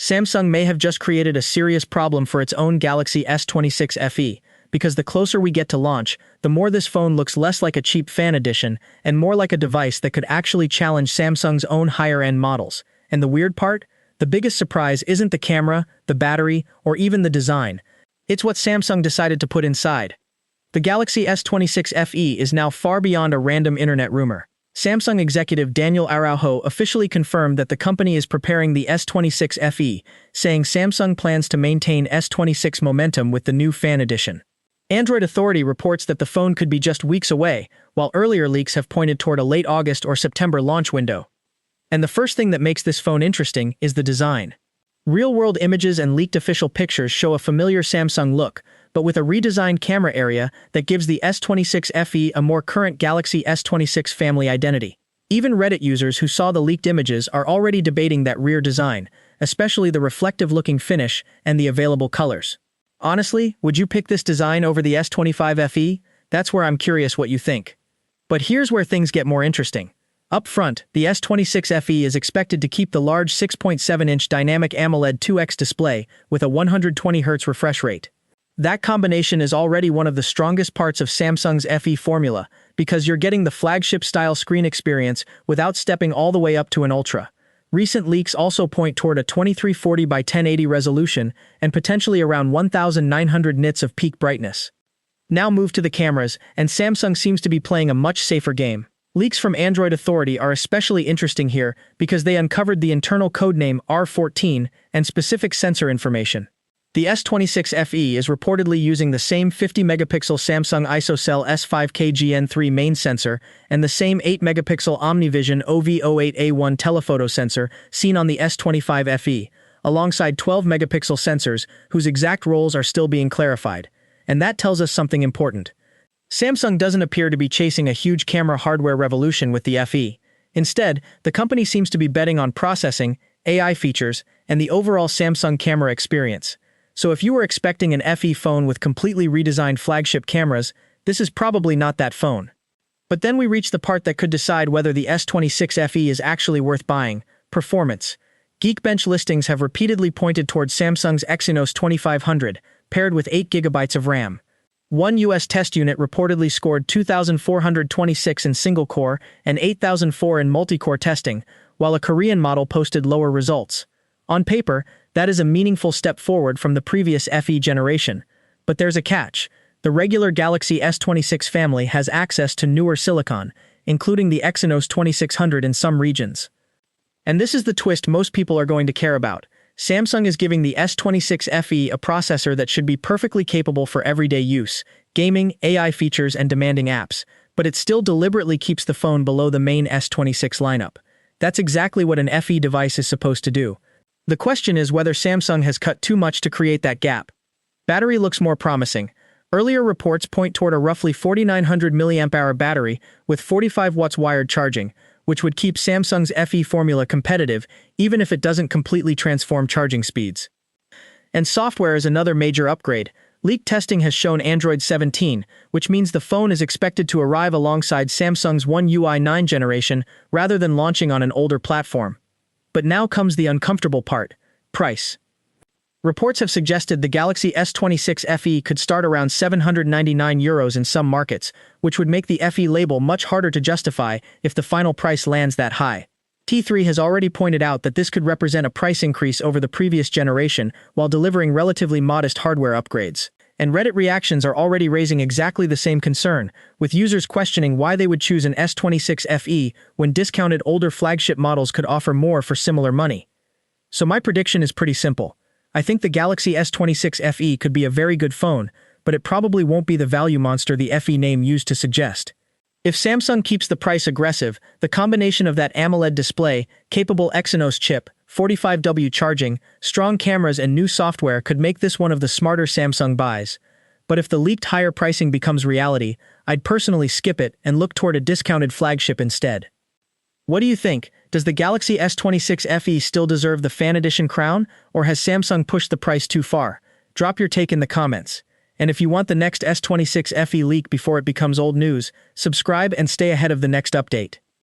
Samsung may have just created a serious problem for its own Galaxy S26 FE, because the closer we get to launch, the more this phone looks less like a cheap fan edition and more like a device that could actually challenge Samsung's own higher-end models. And the weird part? The biggest surprise isn't the camera, the battery, or even the design. It's what Samsung decided to put inside. The Galaxy S26 FE is now far beyond a random internet rumor. Samsung executive Daniel Araujo officially confirmed that the company is preparing the S26 FE, saying Samsung plans to maintain S26 momentum with the new fan edition. Android Authority reports that the phone could be just weeks away, while earlier leaks have pointed toward a late August or September launch window. And the first thing that makes this phone interesting is the design. Real-world images and leaked official pictures show a familiar Samsung look, but with a redesigned camera area that gives the S26 FE a more current Galaxy S26 family identity. Even Reddit users who saw the leaked images are already debating that rear design, especially the reflective-looking finish and the available colors. Honestly, would you pick this design over the S25 FE? That's where I'm curious what you think. But here's where things get more interesting. Up front, the S26 FE is expected to keep the large 6.7-inch dynamic AMOLED 2X display with a 120Hz refresh rate. That combination is already one of the strongest parts of Samsung's FE formula, because you're getting the flagship-style screen experience without stepping all the way up to an Ultra. Recent leaks also point toward a 2340 by 1080 resolution and potentially around 1900 nits of peak brightness. Now move to the cameras, and Samsung seems to be playing a much safer game. Leaks from Android Authority are especially interesting here because they uncovered the internal codename R14 and specific sensor information. The S26 FE is reportedly using the same 50-megapixel Samsung ISOCELL S5K Gen3 main sensor and the same 8-megapixel OmniVision OV08A1 telephoto sensor seen on the S25 FE, alongside 12-megapixel sensors whose exact roles are still being clarified. And that tells us something important. Samsung doesn't appear to be chasing a huge camera hardware revolution with the FE. Instead, the company seems to be betting on processing, AI features, and the overall Samsung camera experience. So if you were expecting an FE phone with completely redesigned flagship cameras, this is probably not that phone. But then we reach the part that could decide whether the S26 FE is actually worth buying: performance. Geekbench listings have repeatedly pointed towards Samsung's Exynos 2500, paired with 8 GB of RAM. One US test unit reportedly scored 2,426 in single-core and 8,004 in multi-core testing, while a Korean model posted lower results. On paper, that is a meaningful step forward from the previous FE generation. But there's a catch. The regular Galaxy S26 family has access to newer silicon, including the Exynos 2600 in some regions. And this is the twist most people are going to care about. Samsung is giving the S26 FE a processor that should be perfectly capable for everyday use, gaming, AI features, and demanding apps, but it still deliberately keeps the phone below the main S26 lineup. That's exactly what an FE device is supposed to do. The question is whether Samsung has cut too much to create that gap. Battery looks more promising. Earlier reports point toward a roughly 4,900 mAh battery with 45 watts wired charging, which would keep Samsung's FE formula competitive even if it doesn't completely transform charging speeds. And software is another major upgrade. Leaked testing has shown Android 17, which means the phone is expected to arrive alongside Samsung's One UI 9 generation rather than launching on an older platform. But now comes the uncomfortable part: price. Reports have suggested the Galaxy S26 FE could start around €799 in some markets, which would make the FE label much harder to justify if the final price lands that high. T3 has already pointed out that this could represent a price increase over the previous generation while delivering relatively modest hardware upgrades. And Reddit reactions are already raising exactly the same concern, with users questioning why they would choose an S26 FE when discounted older flagship models could offer more for similar money. So my prediction is pretty simple. I think the Galaxy S26 FE could be a very good phone, but it probably won't be the value monster the FE name used to suggest. If Samsung keeps the price aggressive, the combination of that AMOLED display, capable Exynos chip, 45W charging, strong cameras and new software could make this one of the smarter Samsung buys. But if the leaked higher pricing becomes reality, I'd personally skip it and look toward a discounted flagship instead. What do you think? Does the Galaxy S26 FE still deserve the Fan Edition crown, or has Samsung pushed the price too far? Drop your take in the comments. And if you want the next S26 FE leak before it becomes old news, subscribe and stay ahead of the next update.